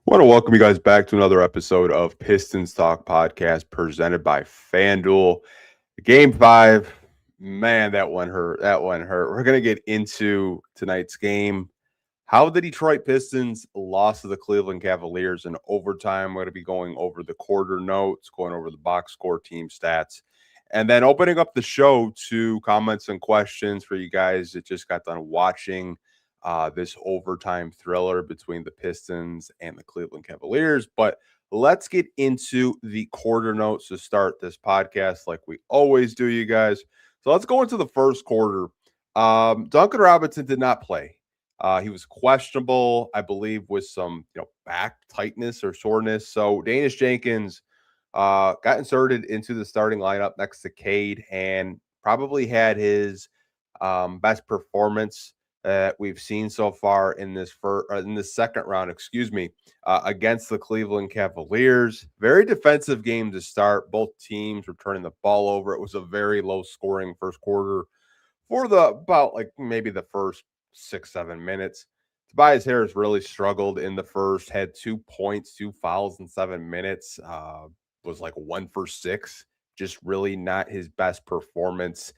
Want to welcome you guys back to another episode of Pistons Talk Podcast presented by FanDuel. Game 5, man, that one hurt. That one hurt. We're going to get into tonight's game. How the Detroit Pistons lost to the Cleveland Cavaliers in overtime. We're going to be going over the quarter notes, going over the box score, team stats, and then opening up the show to comments and questions for you guys that just got done watching this overtime thriller between the Pistons and the Cleveland Cavaliers. But let's get into the quarter notes to start this podcast like we always do, you guys. So let's go into the first quarter. Duncan Robinson did not play. He was questionable, I believe, with some back tightness or soreness. So Danish Jenkins got inserted into the starting lineup next to Cade and probably had his best performance that we've seen so far in this second round, against the Cleveland Cavaliers. Very defensive game to start. Both teams were turning the ball over. It was a very low scoring first quarter for maybe the first 6-7 minutes. Tobias Harris really struggled in the first, had 2 points, 2 fouls in 7 minutes, was like 1 for 6. Just really not his best performance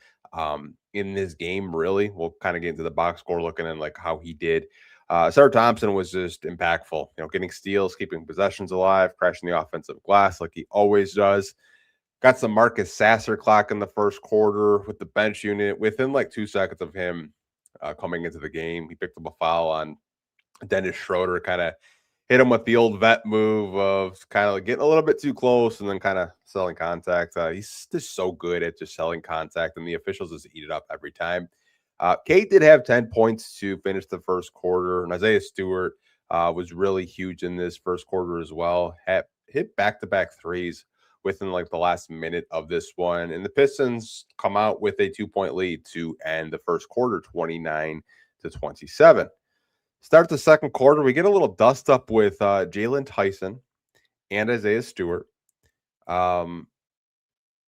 in this game, really. We'll kind of get into the box score looking at like how he did. Sarah Thompson was just impactful, getting steals, keeping possessions alive, crashing the offensive glass like he always does. Got some Marcus Sasser clock in the first quarter with the bench unit. Within like 2 seconds of him coming into the game, he picked up a foul on Dennis Schroeder, kind of hit him with the old vet move of kind of like getting a little bit too close and then kind of selling contact. He's just so good at just selling contact, and the officials just eat it up every time. Kate did have 10 points to finish the first quarter, and Isaiah Stewart was really huge in this first quarter as well. Hit back-to-back threes within like the last minute of this one, and the Pistons come out with a 2-point lead to end the first quarter, 29-27. Start the second quarter, we get a little dust up with Jalen Tyson and Isaiah Stewart.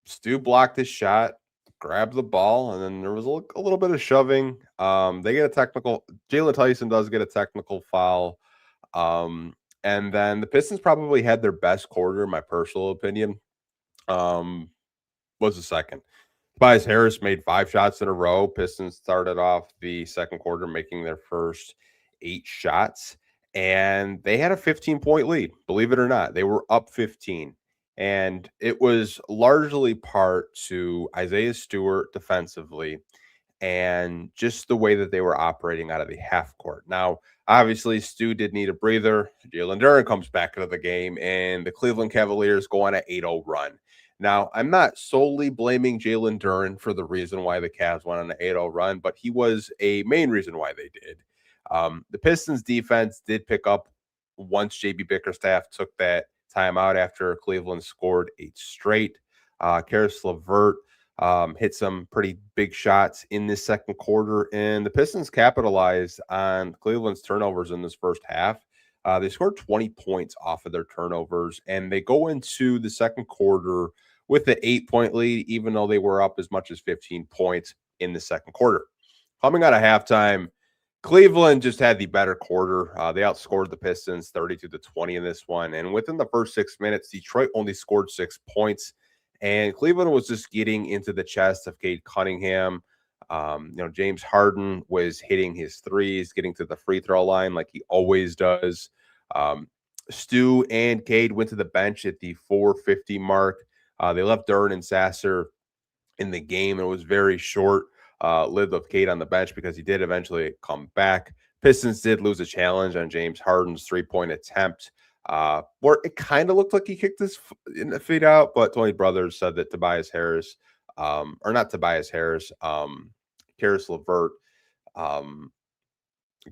Stu blocked his shot, grabbed the ball, and then there was a little bit of shoving. They get a technical. Jalen Tyson does get a technical foul. And then the Pistons probably had their best quarter, in my personal opinion. Was the second. Tobias Harris made 5 shots in a row. Pistons started off the second quarter making their first 8 shots, and they had a 15-point lead. Believe it or not, they were up 15. And it was largely part to Isaiah Stewart defensively and just the way that they were operating out of the half court. Now, obviously, Stu did need a breather. Jalen Duren comes back into the game, and the Cleveland Cavaliers go on an 8-0 run. Now, I'm not solely blaming Jalen Duren for the reason why the Cavs went on an 8-0 run, but he was a main reason why they did. The Pistons defense did pick up once JB Bickerstaff took that timeout after Cleveland scored 8 straight. Karis LeVert hit some pretty big shots in this second quarter, and the Pistons capitalized on Cleveland's turnovers in this first half. They scored 20 points off of their turnovers, and they go into the second quarter with an 8-point lead, even though they were up as much as 15 points in the second quarter. Coming out of halftime, Cleveland just had the better quarter. They outscored the Pistons 32-20 in this one. And within the first 6 minutes, Detroit only scored 6 points. And Cleveland was just getting into the chest of Cade Cunningham. James Harden was hitting his threes, getting to the free throw line like he always does. Stu and Cade went to the bench at the 4:50 mark. They left Duren and Sasser in the game. It was very short lived of Cade on the bench because he did eventually come back. Pistons did lose a challenge on James Harden's 3-point attempt, where it kind of looked like he kicked his feet out, but Tony Brothers said that Tobias Harris, or not Tobias Harris, Karis LeVert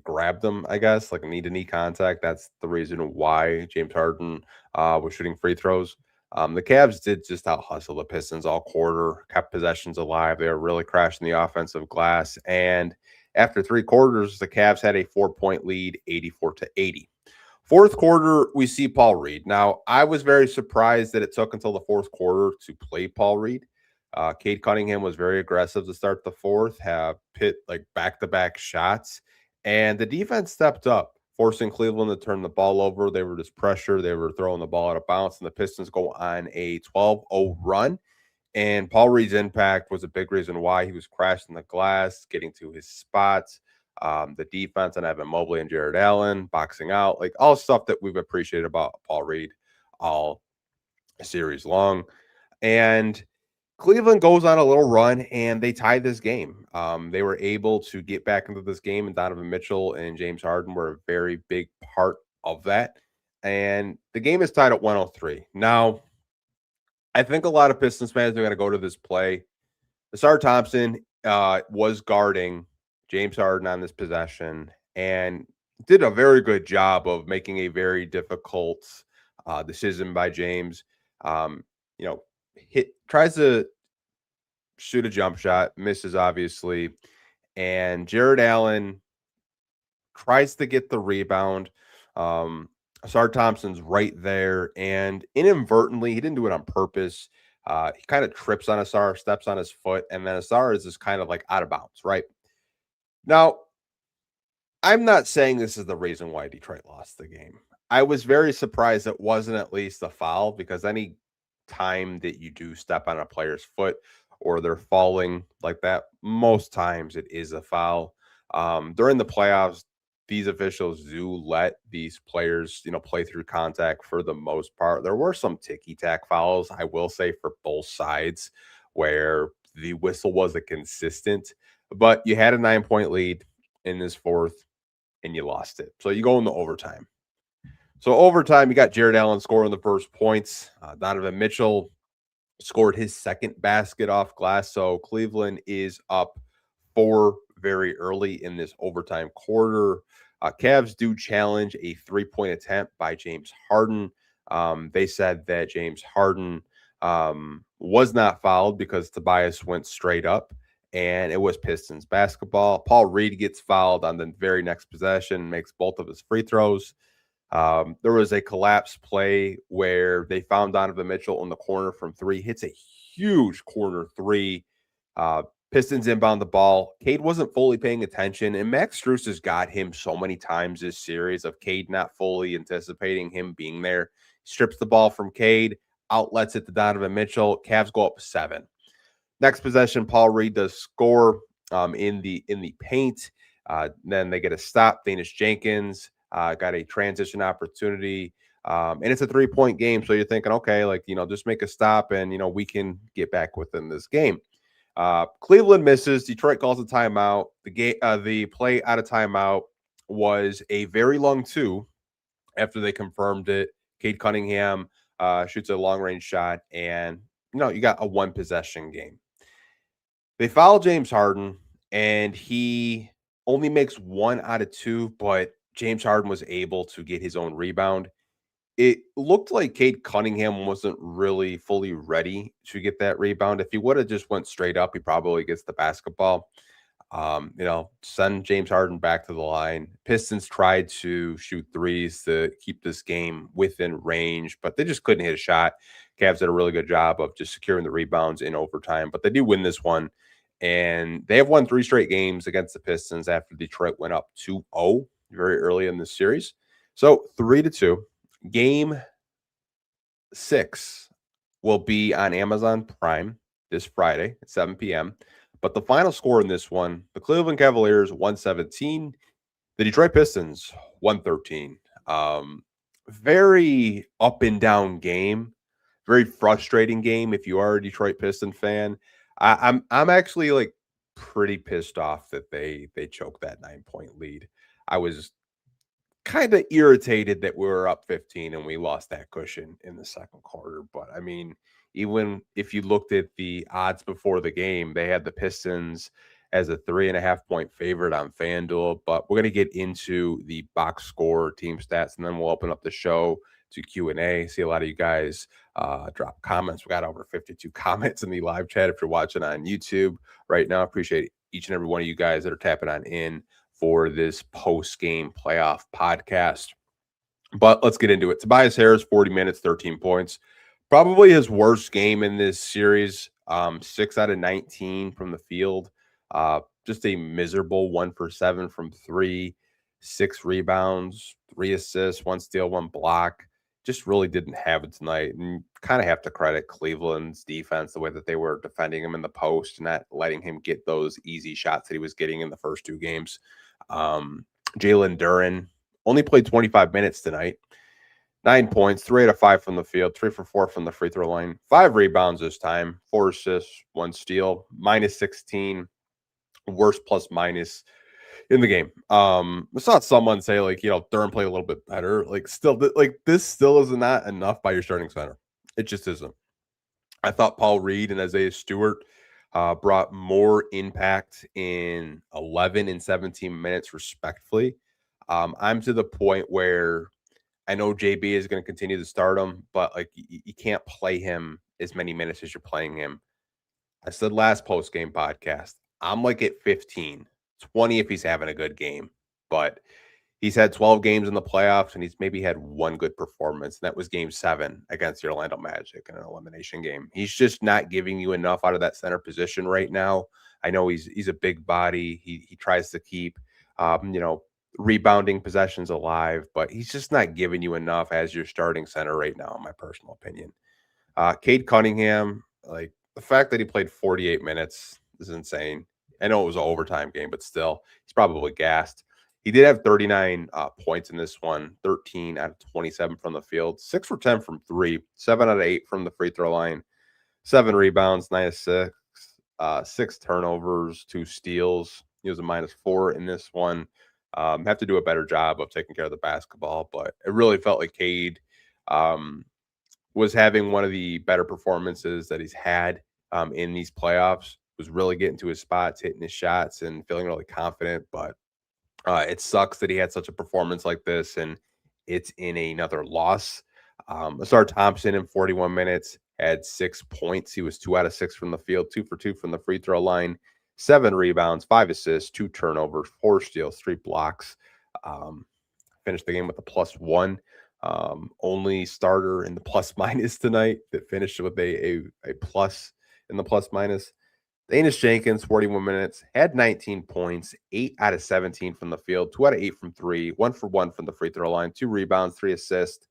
grabbed him, I guess, like knee-to-knee contact. That's the reason why James Harden was shooting free throws. The Cavs did just out-hustle the Pistons all quarter, kept possessions alive. They were really crashing the offensive glass. And after 3 quarters, the Cavs had a 4-point lead, 84-80. Fourth quarter, we see Paul Reed. Now, I was very surprised that it took until the fourth quarter to play Paul Reed. Cade Cunningham was very aggressive to start the fourth, have hit like back-to-back shots, and the defense stepped up forcing Cleveland to turn the ball over. They were just pressure. They were throwing the ball out of bounds, and the Pistons go on a 12-0 run. And Paul Reed's impact was a big reason why. He was crashing the glass, getting to his spots. The defense and Evan Mobley and Jared Allen boxing out, like all stuff that we've appreciated about Paul Reed all series long. And Cleveland goes on a little run and they tie this game. They were able to get back into this game, and Donovan Mitchell and James Harden were a very big part of that. And the game is tied at 103. Now, I think a lot of Pistons fans are going to go to this play. Asar Thompson was guarding James Harden on this possession and did a very good job of making a very difficult decision by James. Tries to shoot a jump shot, misses obviously, and Jared Allen tries to get the rebound. Asar Thompson's right there, and inadvertently, he didn't do it on purpose. He kind of trips on Asar, steps on his foot, and then Asar is just kind of like out of bounds, right? Now, I'm not saying this is the reason why Detroit lost the game. I was very surprised it wasn't at least a foul, because any time that you do step on a player's foot or they're falling like that, most times it is a foul. During the playoffs, these officials do let these players, play through contact for the most part. There were some ticky-tack fouls, I will say, for both sides where the whistle wasn't consistent, but you had a 9-point lead in this fourth and you lost it. So you go into overtime. So overtime, you got Jared Allen scoring the first points. Donovan Mitchell scored his second basket off glass. So Cleveland is up 4 very early in this overtime quarter. Cavs do challenge a 3-point attempt by James Harden. They said that James Harden was not fouled because Tobias went straight up, and it was Pistons basketball. Paul Reed gets fouled on the very next possession, makes both of his free throws. There was a collapse play where they found Donovan Mitchell in the corner from 3, hits a huge corner 3. Pistons inbound the ball. Cade wasn't fully paying attention, and Max Strus has got him so many times this series of Cade not fully anticipating him being there. Strips the ball from Cade, outlets it to Donovan Mitchell. Cavs go up 7. Next possession, Paul Reed does score in the paint. Then they get a stop. Danish Jenkins got a transition opportunity. And it's a 3-point game. So you're thinking, okay, just make a stop and, we can get back within this game. Cleveland misses. Detroit calls a timeout. The play out of timeout was a very long 2 after they confirmed it. Cade Cunningham shoots a long-range shot, and, you got a 1-possession game. They foul James Harden, and he only makes 1 out of 2, but James Harden was able to get his own rebound. It looked like Cade Cunningham wasn't really fully ready to get that rebound. If he would have just went straight up, he probably gets the basketball. Send James Harden back to the line. Pistons tried to shoot threes to keep this game within range, but they just couldn't hit a shot. Cavs did a really good job of just securing the rebounds in overtime, but they do win this one. And they have won 3 straight games against the Pistons after Detroit went up 2-0 very early in this series. So 3-2. Game 6 will be on Amazon Prime this Friday at 7 p.m. But the final score in this one, the Cleveland Cavaliers 117, the Detroit Pistons 113. Very up and down game, very frustrating game if you are a Detroit Piston fan. I'm actually pretty pissed off that they choked that 9-point lead. I was kind of irritated that we were up 15 and we lost that cushion in the second quarter. But I mean, even if you looked at the odds before the game, they had the Pistons as a 3.5-point favorite on FanDuel. But we're going to get into the box score, team stats, and then we'll open up the show to Q&A. See a lot of you guys drop comments. We got over 52 comments in the live chat if you're watching on YouTube right now. Appreciate each and every one of you guys that are tapping on in for this post-game playoff podcast. But let's get into it. Tobias Harris, 40 minutes, 13 points. Probably his worst game in this series. 6 out of 19 from the field. Just a miserable 1 for 7 from 3. 6 rebounds, 3 assists, 1 steal, 1 block. Just really didn't have it tonight. And kind of have to credit Cleveland's defense, the way that they were defending him in the post, not letting him get those easy shots that he was getting in the first 2 games. Jalen Duren only played 25 minutes tonight. 9 points, 3 out of 5 from the field, 3 for 4 from the free throw line, 5 rebounds this time, 4 assists, 1 steal, minus 16, worst plus minus in the game. I saw someone say, like, Durham played a little bit better. Like, still, this still is not enough by your starting center. It just isn't. I thought Paul Reed and Isaiah Stewart brought more impact in 11 and 17 minutes, respectively. I'm to the point where I know JB is going to continue to start him, but like you can't play him as many minutes as you're playing him. I said last post-game podcast, I'm like at 15, 20 if he's having a good game, but he's had 12 games in the playoffs and he's maybe had one good performance. And that was game 7 against the Orlando Magic in an elimination game. He's just not giving you enough out of that center position right now. I know he's a big body. He tries to keep, rebounding possessions alive, but he's just not giving you enough as your starting center right now, in my personal opinion. Cade Cunningham, like the fact that he played 48 minutes is insane. I know it was an overtime game, but still, he's probably gassed. He did have 39 points in this one, 13 out of 27 from the field, 6 for 10 from 3, 7 out of 8 from the free throw line, 7 rebounds, 9 assists, 6 turnovers, 2 steals. He was a -4 in this one. Have to do a better job of taking care of the basketball, but it really felt like Cade was having one of the better performances that he's had in these playoffs. Was really getting to his spots, hitting his shots, and feeling really confident. But it sucks that he had such a performance like this, and it's in another loss. Asar Thompson in 41 minutes had 6 points. He was 2 out of 6 from the field, 2 for 2 from the free throw line. 7 rebounds, 5 assists, 2 turnovers, 4 steals, 3 blocks. Finished the game with a +1. Only starter in the plus minus tonight that finished with a plus in the plus minus. Danish Jenkins, 41 minutes, had 19 points, 8 out of 17 from the field, 2 out of 8 from 3, 1 for 1 from the free throw line, 2 rebounds, 3 assists,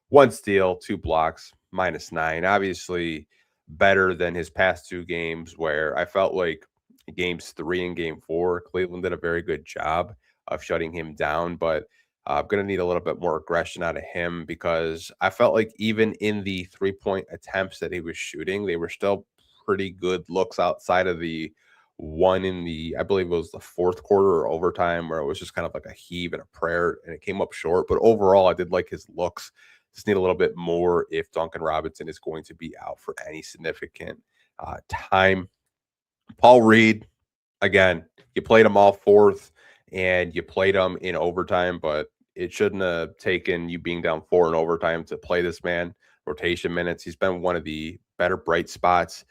1 steal, 2 blocks, -9. Obviously better than his past 2 games where I felt like games 3 and game 4, Cleveland did a very good job of shutting him down, but I'm going to need a little bit more aggression out of him because I felt like even in the 3-point attempts that he was shooting, they were still pretty good looks outside of the one in the, I believe it was the 4th quarter or overtime where it was just kind of like a heave and a prayer and it came up short. But overall, I did like his looks. Just need a little bit more if Duncan Robinson is going to be out for any significant time. Paul Reed, again, you played him all 4th and you played him in overtime, but it shouldn't have taken you being down 4 in overtime to play this man rotation minutes. He's been one of the better bright spots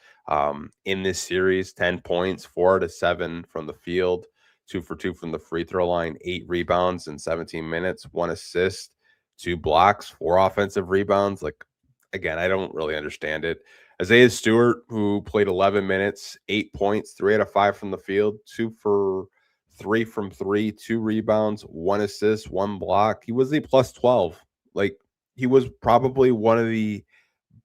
in this series. 10 points, 4 out of 7 from the field, 2 for 2 from the free throw line, 8 rebounds in 17 minutes, 1 assist, 2 blocks, 4 offensive rebounds. Like, again, I don't really understand it. Isaiah Stewart, who played 11 minutes, 8 points, 3 out of 5 from the field, 2 for 3 from 3, 2 rebounds, 1 assist, 1 block. He was a +12. Like, he was probably one of the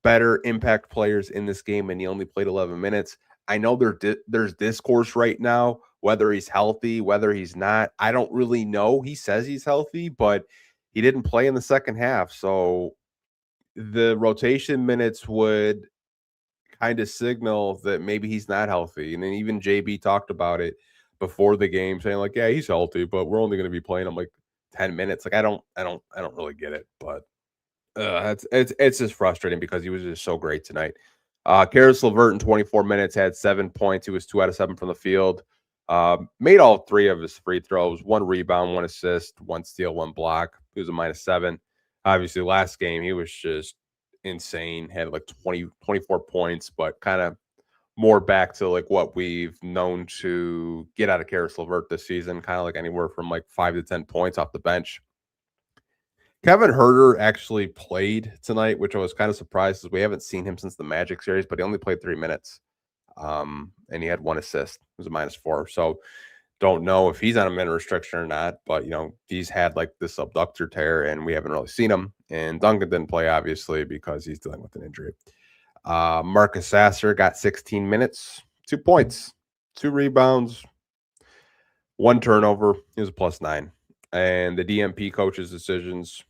better impact players in this game, and he only played 11 minutes. I know there's discourse right now, whether he's healthy, whether he's not. I don't really know. He says he's healthy, but he didn't play in the second half. So the rotation minutes would kind of signal that maybe he's not healthy. And then even JB talked about it before the game, saying like, yeah, he's healthy, but we're only going to be playing him like 10 minutes. Like, I don't really get it, but it's just frustrating because he was just so great tonight. Karis LeVert in 24 minutes had 7 points. He was 2 out of 7 from the field. Made all 3 of his free throws, 1 rebound, 1 assist, 1 steal, 1 block. He was a -7. Obviously, last game he was just insane. Had like 24 points, but kind of more back to like what we've known to get out of Karis LeVert this season, kind of like anywhere from like 5 to 10 points off the bench. Kevin Huerter actually played tonight, which I was kind of surprised because we haven't seen him since the Magic series, but he only played 3 minutes. And he had 1 assist. It was a -4. So Don't know if he's on a min restriction or not, but he's had like this abductor tear, and we haven't really seen him. And Duncan didn't play obviously because he's dealing with an injury. Marcus Sasser got 16 minutes, 2 points, 2 rebounds, 1 turnover. He was a +9. And the DMP coach's decisions.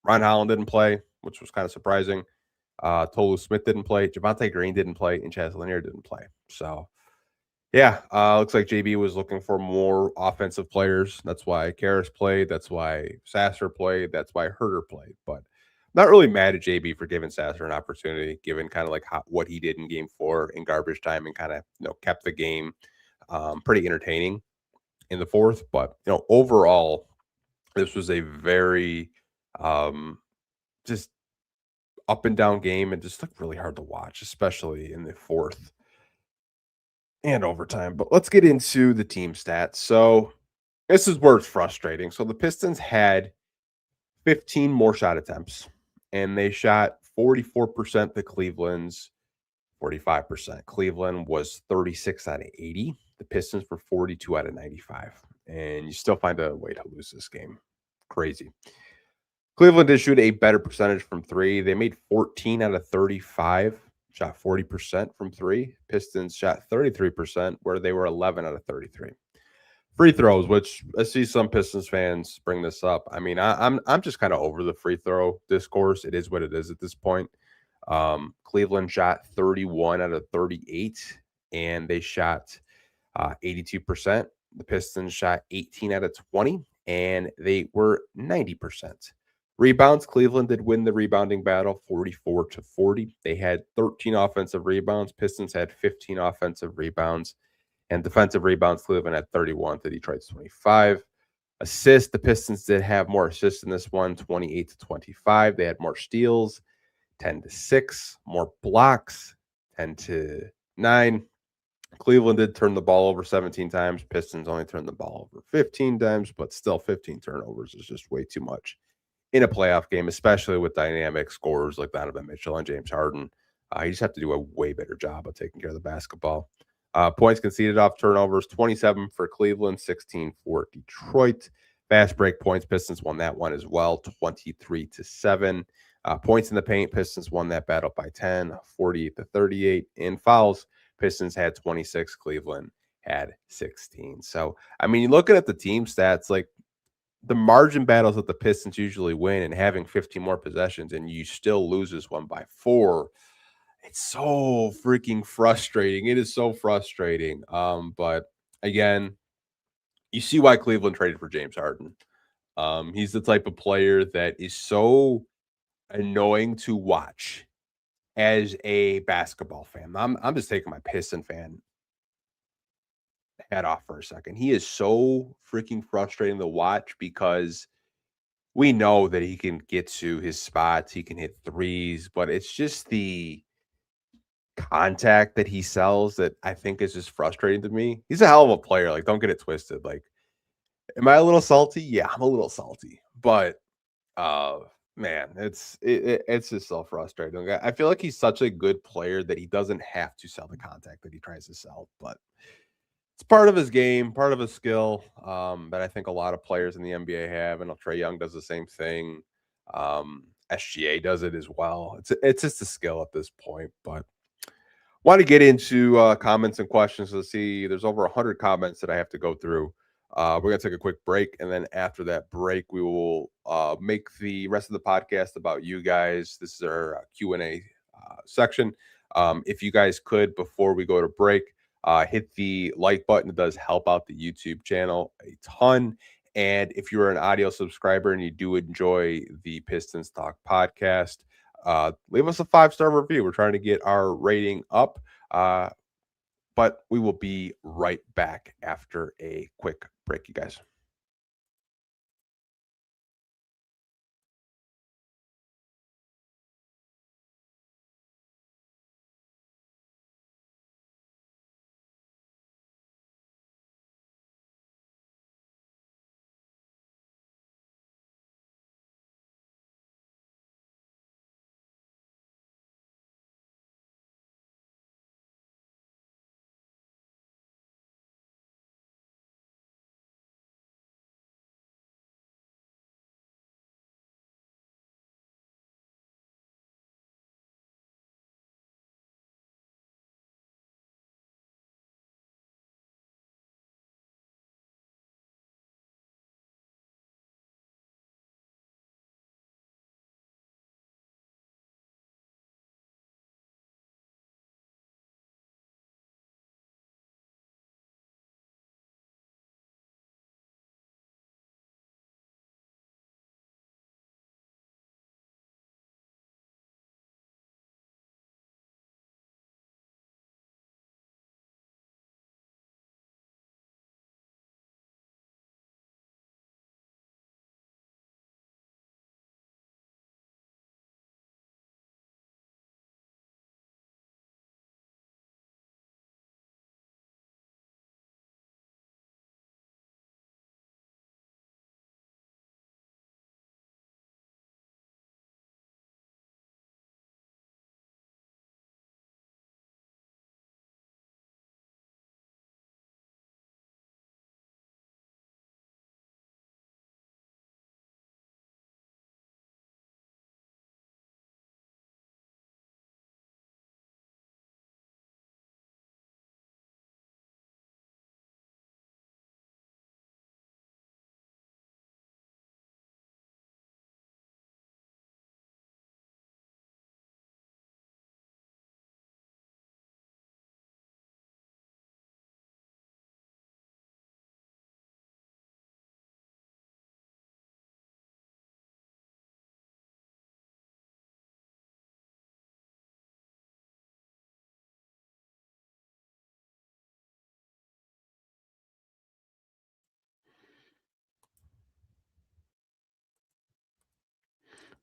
Ron Holland didn't play, which was kind of surprising. Tolu Smith didn't play. Javonte Green didn't play, and Chaz Lanier didn't play. So yeah, looks like JB was looking for more offensive players. That's why Karras played. That's why Sasser played. That's why Herter played. But not really mad at JB for giving Sasser an opportunity, given kind of like what he did in Game 4 in garbage time, and kind of kept the game pretty entertaining in the fourth. But overall, this was a very just up and down game, and just looked really hard to watch, especially in the fourth and overtime. But let's get into the team stats. So this is where it's frustrating. So the Pistons had 15 more shot attempts, and they shot 44% to Cleveland's 45%. Cleveland was 36 out of 80. The Pistons were 42 out of 95. And you still find a way to lose this game. Crazy. Cleveland did shoot a better percentage from three. They made 14 out of 35, shot 40% from three. Pistons shot 33%, where they were 11 out of 33. Free throws, which I see some Pistons fans bring this up. I mean, I'm just kind of over the free throw discourse. It is what it is at this point. Cleveland shot 31 out of 38, and they shot 82%. The Pistons shot 18 out of 20, and they were 90%. Rebounds, Cleveland did win the rebounding battle 44-40. They had 13 offensive rebounds. Pistons had 15 offensive rebounds. And defensive rebounds, Cleveland had 31 to Detroit's 25. Assists, the Pistons did have more assists in this one, 28-25. They had more steals, 10-6. More blocks, 10-9. Cleveland did turn the ball over 17 times. Pistons only turned the ball over 15 times, but still 15 turnovers is just way too much in a playoff game, especially with dynamic scorers like Donovan Mitchell and James Harden. You just have to do a way better job of taking care of the basketball. Points conceded off turnovers, 27 for Cleveland, 16 for Detroit. Fast break points, Pistons won that one as well, 23-7. Points in the paint, Pistons won that battle by 10, 48-38. In fouls, Pistons had 26, Cleveland had 16. So, I mean, looking at the team stats, like the margin battles that the Pistons usually win, and having 15 more possessions and you still lose this one by 4, it's so freaking frustrating. It is so frustrating. But again, you see why Cleveland traded for James Harden. He's the type of player that is so annoying to watch as a basketball fan. I'm just taking my Piston fan hat off for a second. He is so freaking frustrating to watch because we know that he can get to his spots, he can hit threes, but it's just the contact that he sells that I think is just frustrating to me. He's a hell of a player. Like, don't get it twisted. Like, am I a little salty? Yeah, I'm a little salty. But man, it's just so frustrating. I feel like he's such a good player that he doesn't have to sell the contact that he tries to sell, but it's part of his game, part of his skill. That I think a lot of players in the NBA have, and Trae Young does the same thing. SGA does it as well. It's just a skill at this point, but want to get into comments and questions. Let's see. There's over 100 comments that I have to go through. We're going to take a quick break. And then after that break, we will make the rest of the podcast about you guys. This is our Q&A section. If you guys could, before we go to break, hit the like button. It does help out the YouTube channel a ton. And if you're an audio subscriber and you do enjoy the Pistons Talk podcast, leave us a 5-star review. We're trying to get our rating up, but we will be right back after a quick break, you guys.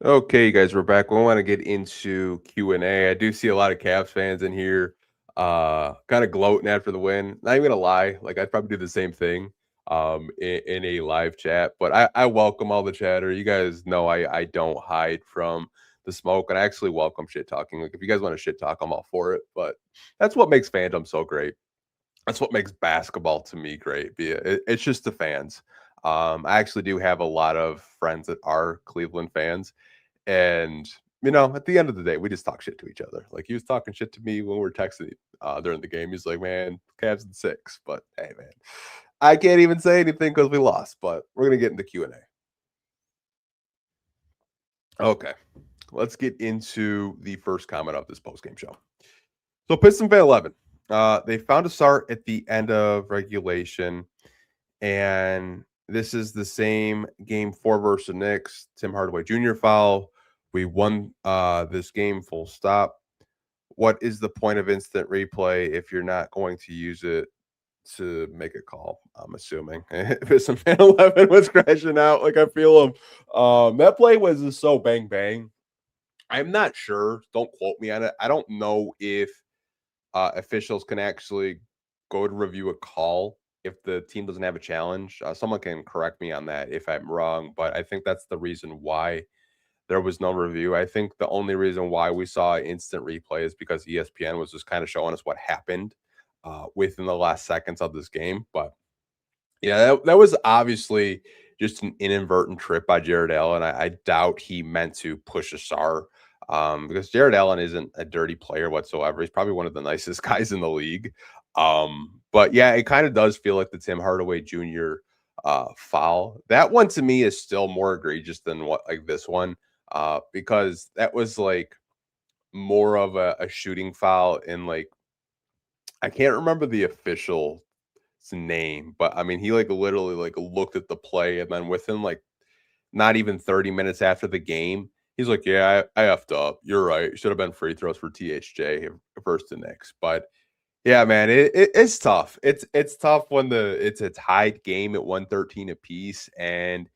Okay, guys, we're back. We want to get into Q&A. I do see a lot of Cavs fans in here, kind of gloating after the win. Not even gonna lie, like I'd probably do the same thing, in a live chat. But I welcome all the chatter. You guys know I don't hide from the smoke, and I actually welcome shit talking. Like if you guys want to shit talk, I'm all for it. But that's what makes fandom so great. That's what makes basketball to me great. It's just the fans. I actually do have a lot of friends that are Cleveland fans, and, at the end of the day, we just talk shit to each other. Like, he was talking shit to me when we were texting during the game. He's like, "Man, Cavs in 6." But, hey, man, I can't even say anything because we lost, but we're gonna get into Q&A. Okay, let's get into the first comment of this postgame show. So Piston Fan 11, they found a start at the end of regulation, and this is the same game 4 versus the Knicks. Tim Hardaway Jr. foul. We won this game full stop. What is the point of instant replay if you're not going to use it to make a call? I'm assuming if some fan 11 was crashing out, like I feel him. That play was just so bang bang. I'm not sure. Don't quote me on it. I don't know if officials can actually go to review a call if the team doesn't have a challenge. Someone can correct me on that if I'm wrong, but I think that's the reason why there was no review. I think the only reason why we saw instant replay is because ESPN was just kind of showing us what happened within the last seconds of this game. But yeah, that was obviously just an inadvertent trip by Jared Allen. I doubt he meant to push a star because Jared Allen isn't a dirty player whatsoever. He's probably one of the nicest guys in the league. But yeah, it kind of does feel like the Tim Hardaway Jr. Foul. That one to me is still more egregious than what like this one because that was like more of a shooting foul in like I can't remember the official name, but I mean he like literally like looked at the play and then within like not even 30 minutes after the game, he's like, "Yeah, I effed up. You're right. Should have been free throws for THJ versus the Knicks." But yeah, man, it's tough. It's tough when it's a tied game at 113 apiece, and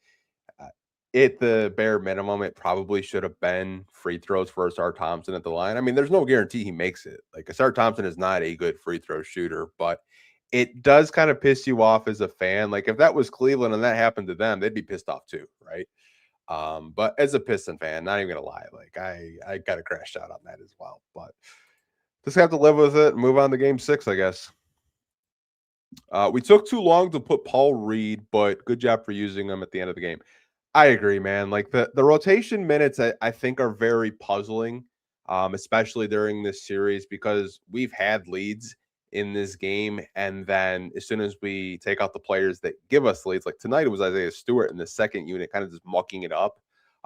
uh, at the bare minimum, it probably should have been free throws for Asar Thompson at the line. I mean, there's no guarantee he makes it. Like Asar Thompson is not a good free throw shooter, but it does kind of piss you off as a fan. Like if that was Cleveland and that happened to them, they'd be pissed off too, right? But as a Piston fan, not even gonna lie, like I got a crash out on that as well. But just have to live with it and move on to game 6, I guess. We took too long to put Paul Reed, but good job for using him at the end of the game. I agree, man. Like the rotation minutes, I think are very puzzling, especially during this series because we've had leads in this game, and then as soon as we take out the players that give us leads, like tonight it was Isaiah Stewart in the second unit, kind of just mucking it up,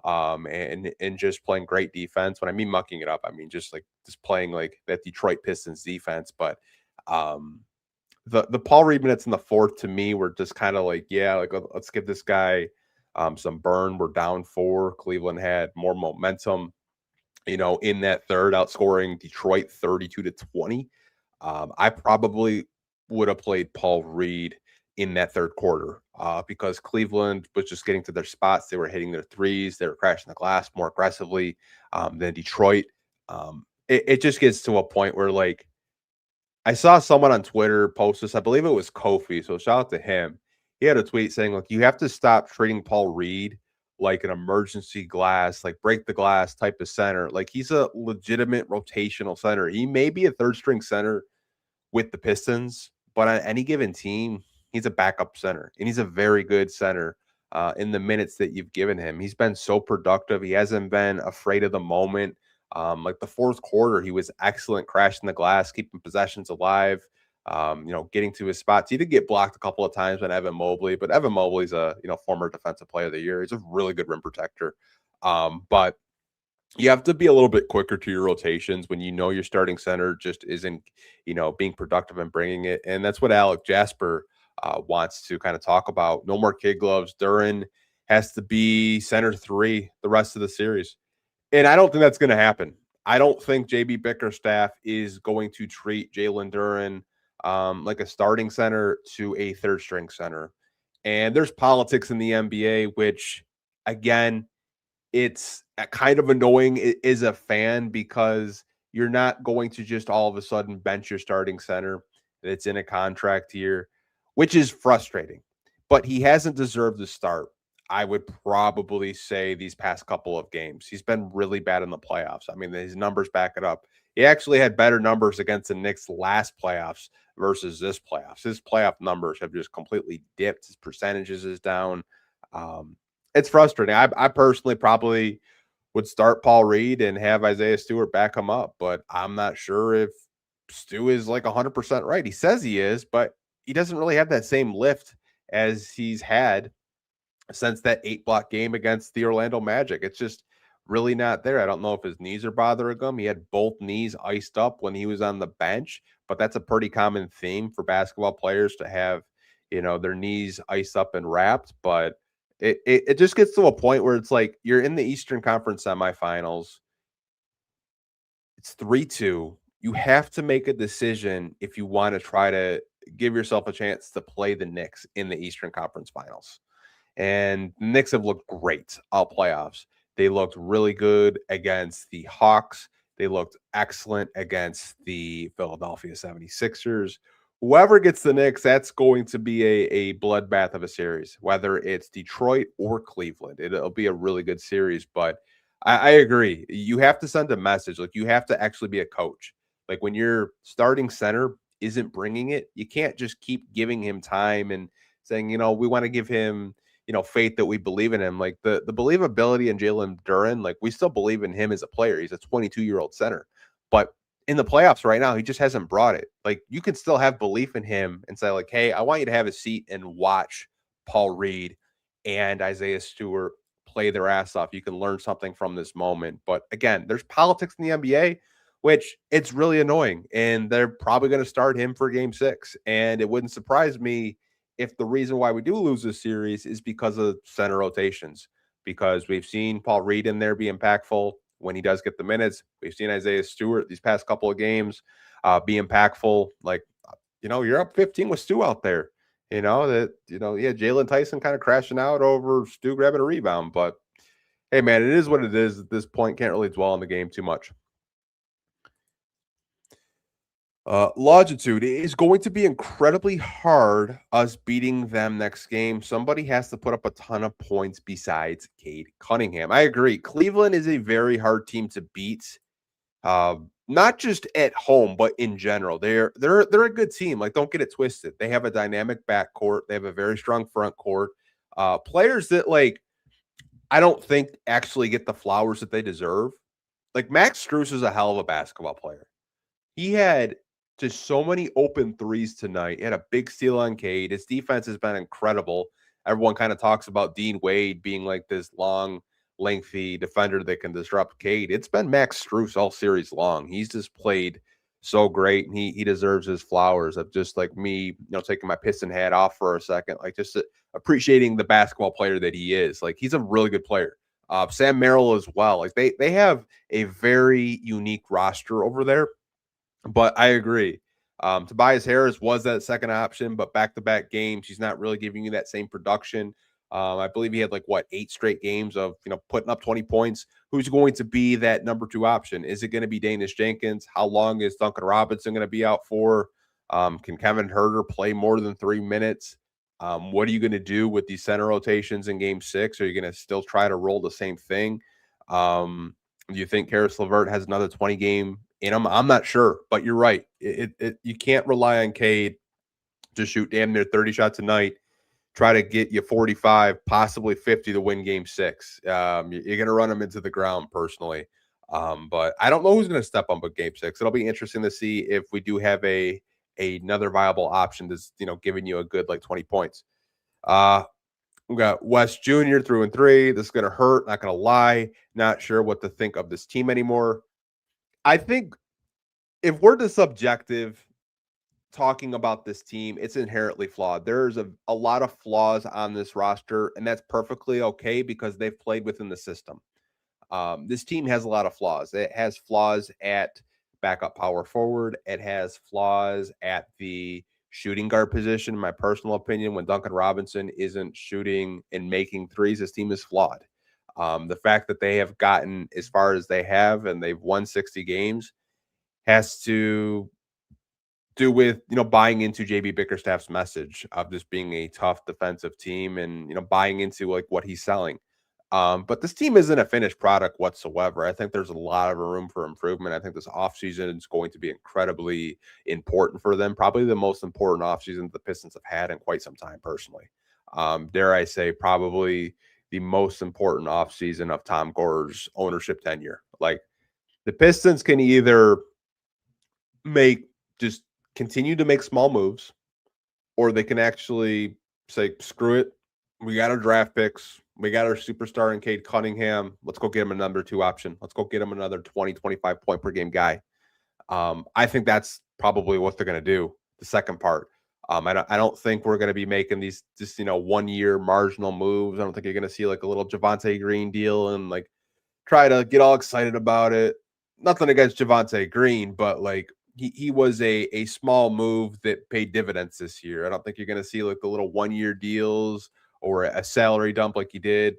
and just playing great defense. When I mean mucking it up, I mean just playing like that Detroit Pistons defense. But um, the Paul Reed minutes in the fourth to me were just kind of like, yeah, like let's give this guy some burn. We're down 4. Cleveland had more momentum, in that third, outscoring Detroit 32-20. I probably would have played Paul Reed in that third quarter because Cleveland was just getting to their spots. They were hitting their threes. They were crashing the glass more aggressively than Detroit. It just gets to a point where like I saw someone on Twitter post this. I believe it was Kofi. So shout out to him. He had a tweet saying, like, you have to stop treating Paul Reed like an emergency glass, like break the glass type of center. Like he's a legitimate rotational center. He may be a third string center with the Pistons, but on any given team, he's a backup center and he's a very good center in the minutes that you've given him. He's been so productive. He hasn't been afraid of the moment. Like the fourth quarter, he was excellent, crashing the glass, keeping possessions alive. Getting to his spots. He did get blocked a couple of times by Evan Mobley, but Evan Mobley's a former defensive player of the year. He's a really good rim protector. But you have to be a little bit quicker to your rotations when your starting center just isn't, being productive and bringing it. And that's what Alec Jasper wants to kind of talk about. No more kid gloves. Duran has to be center 3 the rest of the series. And I don't think that's going to happen. I don't think JB Bickerstaff is going to treat Jalen Duran like a starting center to a third string center. And there's politics in the NBA, which, again, it's kind of annoying as a fan because you're not going to just all of a sudden bench your starting center that's in a contract year, which is frustrating. But he hasn't deserved the start. I would probably say these past couple of games. He's been really bad in the playoffs. I mean, his numbers back it up. He actually had better numbers against the Knicks last playoffs versus this playoffs. His playoff numbers have just completely dipped. His percentages is down. It's frustrating. I personally probably would start Paul Reed and have Isaiah Stewart back him up, but I'm not sure if Stu is like 100% right. He says he is, but he doesn't really have that same lift as he's had since that 8-block game against the Orlando Magic. It's just really not there. I don't know if his knees are bothering him. He had both knees iced up when he was on the bench, but that's a pretty common theme for basketball players to have, their knees iced up and wrapped. But it just gets to a point where it's like you're in the Eastern Conference semifinals. It's 3-2. You have to make a decision if you want to try to give yourself a chance to play the Knicks in the Eastern Conference Finals. And the Knicks have looked great all playoffs. They looked really good against the Hawks. They looked excellent against the Philadelphia 76ers. Whoever gets the Knicks, that's going to be a bloodbath of a series, whether it's Detroit or Cleveland. It'll be a really good series, but I agree. You have to send a message. Like, you have to actually be a coach. Like, when your starting center isn't bringing it, you can't just keep giving him time and saying, we want to give him, faith that we believe in him. Like, the believability in Jalen Duren, like, we still believe in him as a player. He's a 22-year-old center. But in the playoffs right now, he just hasn't brought it. Like, you can still have belief in him and say, like, hey, I want you to have a seat and watch Paul Reed and Isaiah Stewart play their ass off. You can learn something from this moment. But again, there's politics in the NBA, which it's really annoying. And they're probably going to start him for game 6. And it wouldn't surprise me if the reason why we do lose this series is because of center rotations, because we've seen Paul Reed in there be impactful when he does get the minutes. We've seen Isaiah Stewart these past couple of games be impactful. Like, you're up 15 with Stu out there. Jalen Tyson kind of crashing out over Stu grabbing a rebound. But hey, man, it is what it is at this point. Can't really dwell on the game too much. Longitude, it is going to be incredibly hard us beating them next game. Somebody has to put up a ton of points besides Cade Cunningham. I agree. Cleveland is a very hard team to beat. Not just at home, but in general. They're a good team. Like, don't get it twisted. They have a dynamic backcourt. They have a very strong front court. Players that, like, I don't think actually get the flowers that they deserve. Like, Max Strus is a hell of a basketball player. He had just so many open threes tonight. He had a big steal on Cade. His defense has been incredible. Everyone kind of talks about Dean Wade being like this long, lengthy defender that can disrupt Cade. It's been Max Strus all series long. He's just played so great, and he deserves his flowers of just like me, taking my Piston hat off for a second, like just appreciating the basketball player that he is. Like, he's a really good player. Sam Merrill as well. Like, they have a very unique roster over there. But I agree. Tobias Harris was that second option, but back-to-back games, he's not really giving you that same production. I believe he had 8 straight games of putting up 20 points. Who's going to be that number 2 option? Is it going to be Danish Jenkins? How long is Duncan Robinson going to be out for? Can Kevin Huerter play more than 3 minutes? What are you going to do with these center rotations in Game 6? Are you going to still try to roll the same thing? Do you think Karis LeVert has another 20-game in him? I'm not sure, but you're right. You can't rely on Cade to shoot damn near 30 shots a night, try to get you 45, possibly 50 to win Game 6. You're going to run him into the ground personally. But I don't know who's going to step up with Game 6. It'll be interesting to see if we do have another viable option that's giving you a good 20 points. We got West Jr. through and 3. This is going to hurt. Not going to lie. Not sure what to think of this team anymore. I think if we're the subjective talking about this team, it's inherently flawed. There's a lot of flaws on this roster, and that's perfectly okay because they've played within the system. This team has a lot of flaws. It has flaws at backup power forward. It has flaws at the shooting guard position. In my personal opinion, when Duncan Robinson isn't shooting and making threes, this team is flawed. The fact that they have gotten as far as they have and they've won 60 games has to do with, buying into JB Bickerstaff's message of just being a tough defensive team and, buying into like what he's selling. But this team isn't a finished product whatsoever. I think there's a lot of room for improvement. I think this offseason is going to be incredibly important for them. Probably the most important offseason the Pistons have had in quite some time, personally. Dare I say, probably the most important offseason of Tom Gore's ownership tenure. Like, the Pistons can either just continue to make small moves, or they can actually say, screw it. We got our draft picks. We got our superstar in Cade Cunningham. Let's go get him a number 2 option. Let's go get him another 20, 25 point per game guy. I think that's probably what they're going to do. The second part. I don't think we're going to be making these just, 1 year marginal moves. I don't think you're going to see like a little Javonte Green deal and like try to get all excited about it. Nothing against Javonte Green, but like he was a small move that paid dividends this year. I don't think you're going to see like the little 1 year deals or a salary dump like you did,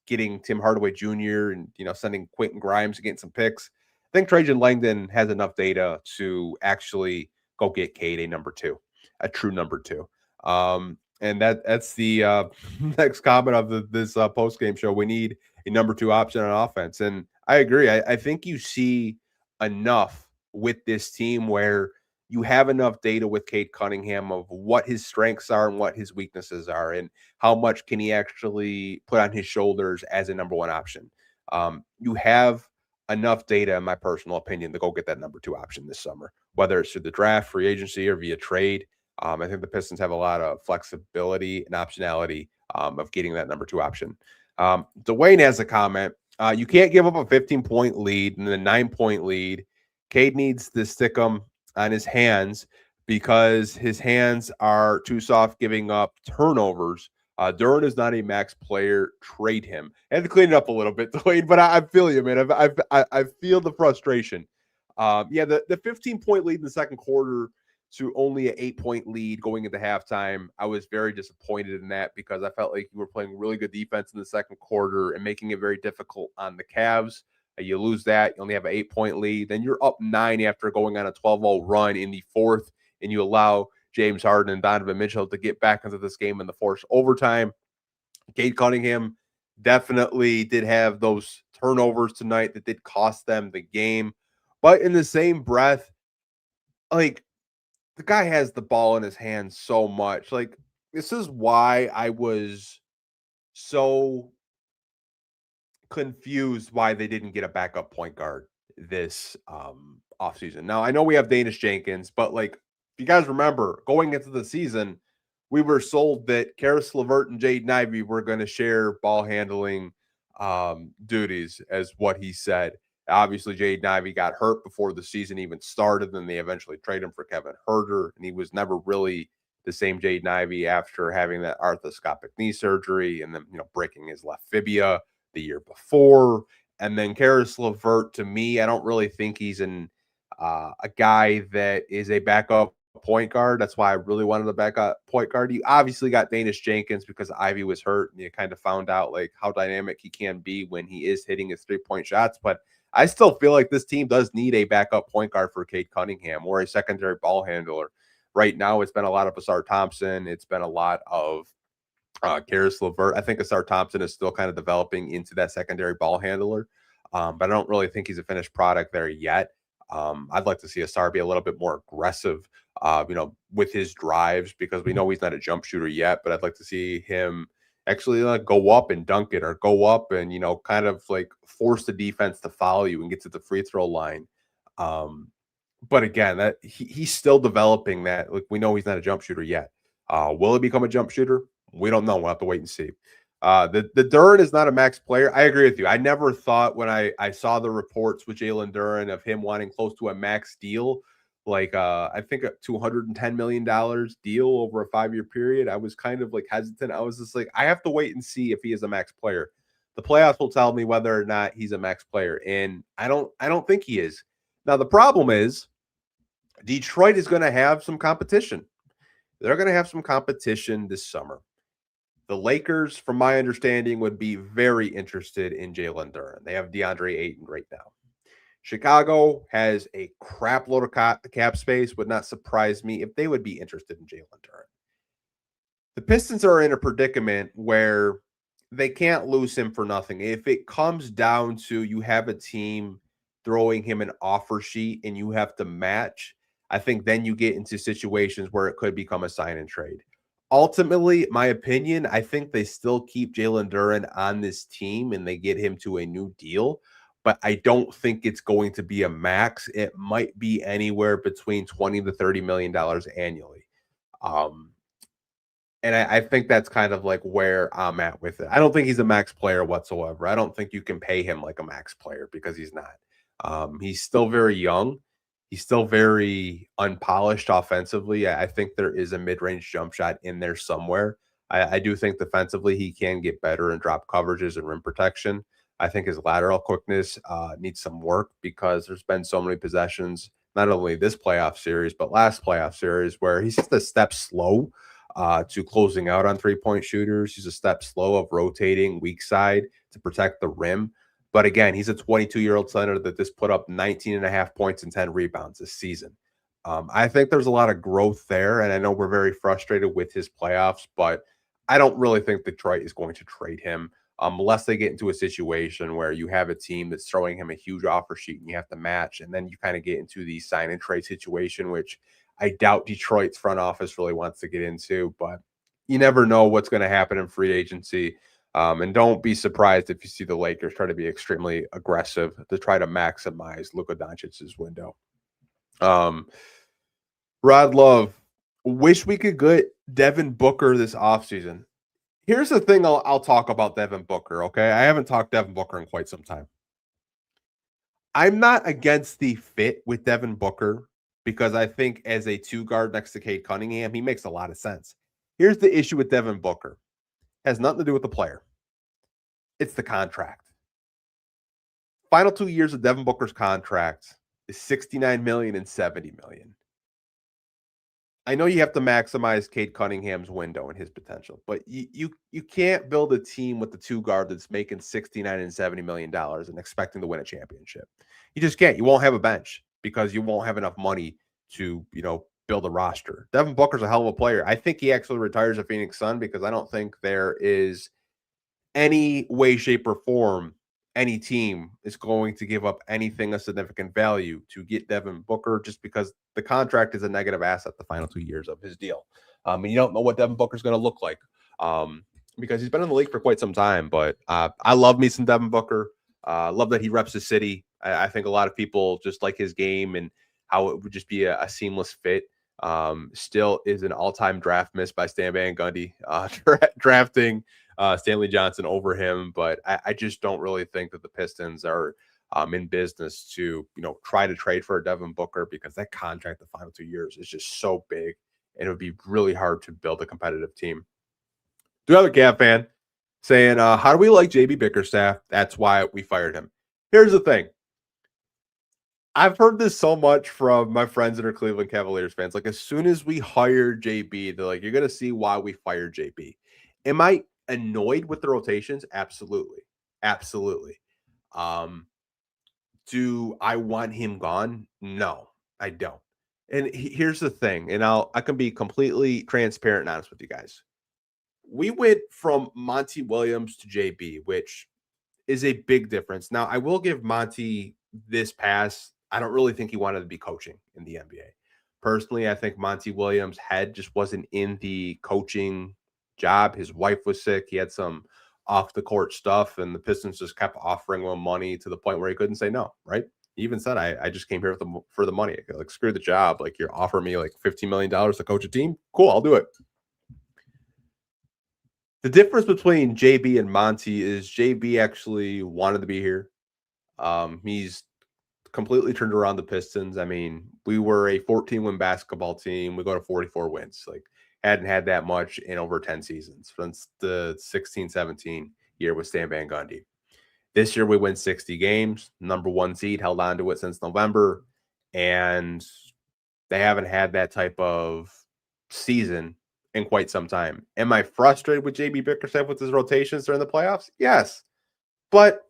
getting Tim Hardaway Jr. and, sending Quentin Grimes to get some picks. I think Trajan Langdon has enough data to actually go get Cade a number 2, a true number 2. And that's the next comment of this post-game show. We need a number 2 option on offense. And I agree. I think you see enough with this team where you have enough data with Cade Cunningham of what his strengths are and what his weaknesses are and how much can he actually put on his shoulders as a number 1 option. You have enough data, in my personal opinion, to go get that number 2 option this summer, whether it's through the draft, free agency, or via trade. I think the Pistons have a lot of flexibility and optionality of getting that number 2 option. Dwayne has a comment. You can't give up a 15-point lead and a 9-point lead. Cade needs to stick them on his hands because his hands are too soft giving up turnovers. Duran is not a max player. Trade him. I had to clean it up a little bit, Dwayne, but I feel you, man. I feel the frustration. The 15-point lead in the second quarter to only an 8-point lead going into halftime. I was very disappointed in that because I felt like you were playing really good defense in the second quarter and making it very difficult on the Cavs. You lose that, you only have an 8-point lead. Then you're up 9 after going on a 12-0 run in the fourth, and you allow James Harden and Donovan Mitchell to get back into this game in the fourth overtime. Cade Cunningham definitely did have those turnovers tonight that did cost them the game. But in the same breath, like, the guy has the ball in his hands so much. Like, this is why I was so confused why they didn't get a backup point guard this offseason. Now, I know we have Danish Jenkins, but like, if you guys remember, going into the season, we were sold that Karis LeVert and Jaden Ivey were going to share ball handling duties, as what he said. Obviously, Jaden Ivey got hurt before the season even started. Then they eventually traded him for Kevin Huerter, and he was never really the same Jaden Ivey after having that arthroscopic knee surgery and then, breaking his left fibula the year before. And then Karis LeVert, to me, I don't really think he's a guy that is a backup point guard. That's why I really wanted a backup point guard. You obviously got Danish Jenkins because Ivy was hurt, and you kind of found out like how dynamic he can be when he is hitting his 3-point shots. But I still feel like this team does need a backup point guard for Cade Cunningham or a secondary ball handler. Right now, it's been a lot of Asar Thompson. It's been a lot of Karis LeVert. I think Asar Thompson is still kind of developing into that secondary ball handler, but I don't really think he's a finished product there yet. I'd like to see Asar be a little bit more aggressive, with his drives, because we know he's not a jump shooter yet, but I'd like to see him actually go up and dunk it, or go up and, kind of like force the defense to follow you and get to the free throw line. But again, that he's still developing that. Like, we know he's not a jump shooter yet. Will he become a jump shooter? We don't know. We'll have to wait and see. The Duran is not a max player. I agree with you. I never thought when I saw the reports with Jalen Duran of him wanting close to a max deal, like I think a $210 million deal over a 5-year period, I was kind of like hesitant. I was just like, I have to wait and see if he is a max player. The playoffs will tell me whether or not he's a max player, and I don't think he is. Now, the problem is Detroit is going to have some competition. They're going to have some competition this summer. The Lakers, from my understanding, would be very interested in Jalen Duren. They have DeAndre Ayton right now. Chicago has a crap load of cap space. Would not surprise me if they would be interested in Jalen Duren. The Pistons are in a predicament where they can't lose him for nothing. If it comes down to you have a team throwing him an offer sheet and you have to match, I think then you get into situations where it could become a sign and trade. Ultimately, my opinion, I think they still keep Jalen Duren on this team and they get him to a new deal, but I don't think it's going to be a max. It might be anywhere between $20 to $30 million annually. And I think that's kind of like where I'm at with it. I don't think he's a max player whatsoever. I don't think you can pay him like a max player because he's not. He's still very young. He's still very unpolished offensively. I think there is a mid-range jump shot in there somewhere. I do think defensively he can get better and drop coverages and rim protection. I think his lateral quickness needs some work because there's been so many possessions, not only this playoff series, but last playoff series, where he's just a step slow to closing out on three-point shooters. He's a step slow of rotating weak side to protect the rim. But again, he's a 22-year-old center that just put up 19 and a half points and 10 rebounds this season. I think there's a lot of growth there, and I know we're very frustrated with his playoffs, but I don't really think Detroit is going to trade him unless they get into a situation where you have a team that's throwing him a huge offer sheet and you have to match, and then you kind of get into the sign and trade situation, which I doubt Detroit's front office really wants to get into, but you never know what's going to happen in free agency. And don't be surprised if you see the Lakers try to be extremely aggressive to try to maximize Luka Doncic's window. Rod Love, wish we could get Devin Booker this offseason. Here's the thing I'll talk about Devin Booker, okay? I haven't talked Devin Booker in quite some time. I'm not against the fit with Devin Booker because I think as a two guard next to Cade Cunningham, he makes a lot of sense. Here's the issue with Devin Booker. It has nothing to do with the player. It's the contract. Final 2 years of Devin Booker's contract is $69 million and $70 million. I know you have to maximize Cade Cunningham's window and his potential, but you can't build a team with the two guard that's making $69 and $70 million and expecting to win a championship. You just can't. You won't have a bench because you won't have enough money to, build a roster. Devin Booker's a hell of a player. I think he actually retires a Phoenix Sun because I don't think there is any way, shape, or form any team is going to give up anything of significant value to get Devin Booker just because the contract is a negative asset the final 2 years of his deal. And you don't know what Devin Booker is going to look like because he's been in the league for quite some time. But I love me some Devin Booker. Love that he reps the city. I think a lot of people just like his game and how it would just be a seamless fit. Still is an all-time draft miss by Stan Van Gundy drafting Stanley Johnson over him, but I just don't really think that the Pistons are in business to try to trade for a Devin Booker because that contract the final 2 years is just so big and it would be really hard to build a competitive team. Do have a Cav fan saying, how do we like JB Bickerstaff? That's why we fired him. Here's the thing. I've heard this so much from my friends that are Cleveland Cavaliers fans. Like, as soon as we hired JB, they're like, you're going to see why we fired JB. Am I annoyed with the rotations? Absolutely. Absolutely. Do I want him gone? No, I don't. And here's the thing, and I can be completely transparent and honest with you guys. We went from Monty Williams to JB, which is a big difference. Now, I will give Monty this pass. I don't really think he wanted to be coaching in the NBA. Personally, I think Monty Williams' head just wasn't in the coaching job. His wife was sick. He had some off-the-court stuff, and the Pistons just kept offering him money to the point where he couldn't say no, right? He even said, I just came here for the money. Like, screw the job. Like, you're offering me like $15 million to coach a team? Cool, I'll do it. The difference between JB and Monty is JB actually wanted to be here. He's completely turned around the Pistons. I mean, we were a 14-win basketball team. We go to 44 wins. Like, hadn't had that much in over 10 seasons since the 16-17 year with Stan Van Gundy. This year we win 60 games. Number one seed, held on to it since November. And they haven't had that type of season in quite some time. Am I frustrated with JB Bickerstaff with his rotations during the playoffs? Yes, but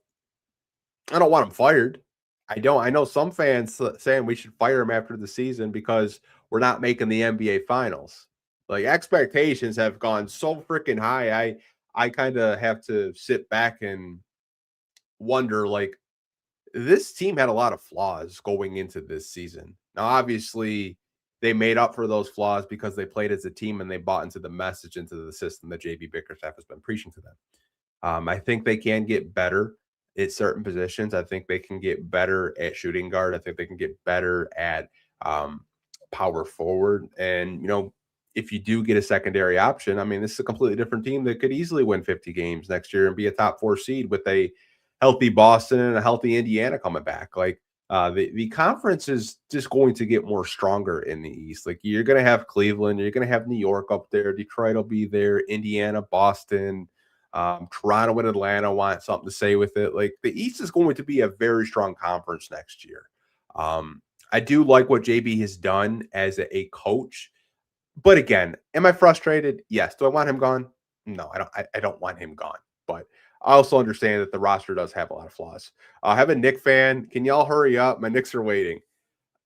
I don't want him fired. I don't. I know some fans saying we should fire him after the season because we're not making the NBA finals. Like expectations have gone so freaking high. I kind of have to sit back and wonder like this team had a lot of flaws going into this season. Now obviously they made up for those flaws because they played as a team and they bought into the message into the system that JB Bickerstaff has been preaching to them. I think they can get better at certain positions. I think they can get better at shooting guard. I think they can get better at um, power forward. And, if you do get a secondary option, I mean, this is a completely different team that could easily win 50 games next year and be a top 4 seed with a healthy Boston and a healthy Indiana coming back. Like, the conference is just going to get more stronger in the East. Like, you're going to have Cleveland, you're going to have New York up there, Detroit will be there, Indiana, Boston, Toronto and Atlanta want something to say with it. Like the East is going to be a very strong conference next year. I do like what JB has done as a coach, but again, am I frustrated? Yes. Do I want him gone? No, I don't. I don't want him gone. But I also understand that the roster does have a lot of flaws. I have a Knicks fan. Can y'all hurry up? My Knicks are waiting.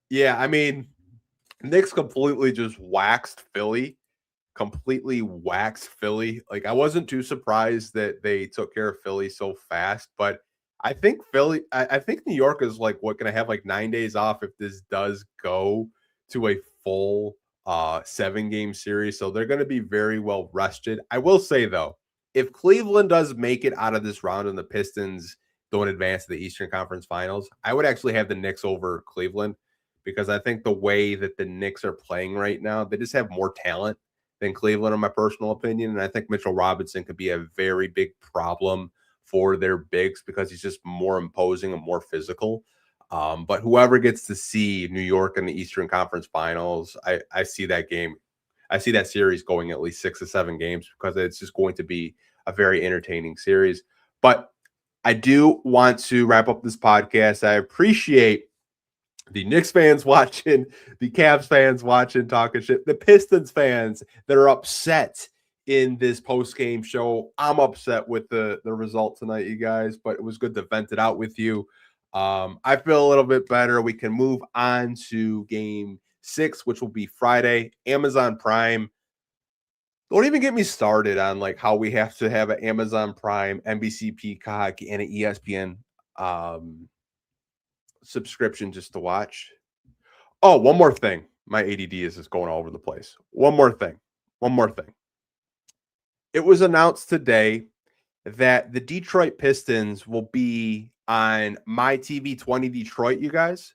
Yeah, I mean, Knicks completely just waxed Philly completely waxed Philly. Like I wasn't too surprised that they took care of Philly so fast, but I think I think New York is like what gonna have like 9 days off if this does go to a full 7-game series. So they're gonna be very well rested. I will say though, if Cleveland does make it out of this round and the Pistons don't advance to the Eastern Conference Finals, I would actually have the Knicks over Cleveland because I think the way that the Knicks are playing right now, they just have more talent than Cleveland, in my personal opinion. And I think Mitchell Robinson could be a very big problem for their bigs because he's just more imposing and more physical. But whoever gets to see New York in the Eastern Conference Finals, I see that game. I see that series going at least 6 to 7 games because it's just going to be a very entertaining series. But I do want to wrap up this podcast. I appreciate the Knicks fans watching, the Cavs fans watching, talking shit, the Pistons fans that are upset in this post-game show. I'm upset with the result tonight, you guys, but it was good to vent it out with you. I feel a little bit better. We can move on to game 6, which will be Friday. Amazon Prime. Don't even get me started on like how we have to have an Amazon Prime, NBC Peacock, and an ESPN subscription just to watch. Oh, one more thing. My ADD is just going all over the place. One more thing. It was announced today that the Detroit Pistons will be on My TV 20 Detroit, you guys,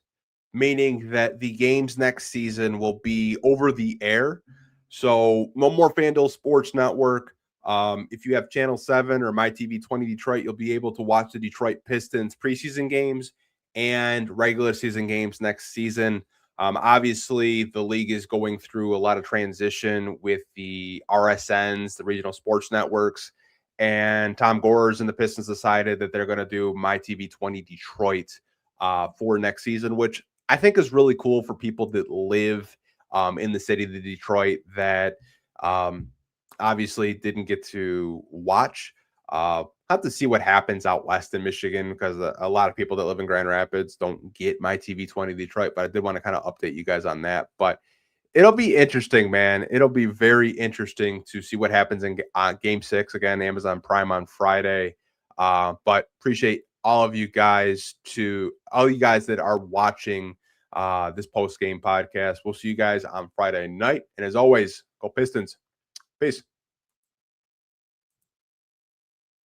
meaning that the games next season will be over the air. So no more FanDuel Sports Network. If you have Channel 7 or My TV 20 Detroit, you'll be able to watch the Detroit Pistons preseason games and regular season games next season. Obviously, the league is going through a lot of transition with the RSNs, the regional sports networks, and Tom Gores and the Pistons decided that they're going to do My TV 20 Detroit for next season, which I think is really cool for people that live in the city of Detroit that obviously didn't get to watch. Have to see what happens out west in Michigan because a lot of people that live in Grand Rapids don't get My TV 20 Detroit, but I did want to kind of update you guys on that. But it'll be interesting, man. It'll be very interesting to see what happens in Game 6 again, Amazon Prime on Friday. But appreciate all you guys that are watching this post game podcast. We'll see you guys on Friday night, and as always, go Pistons. Peace.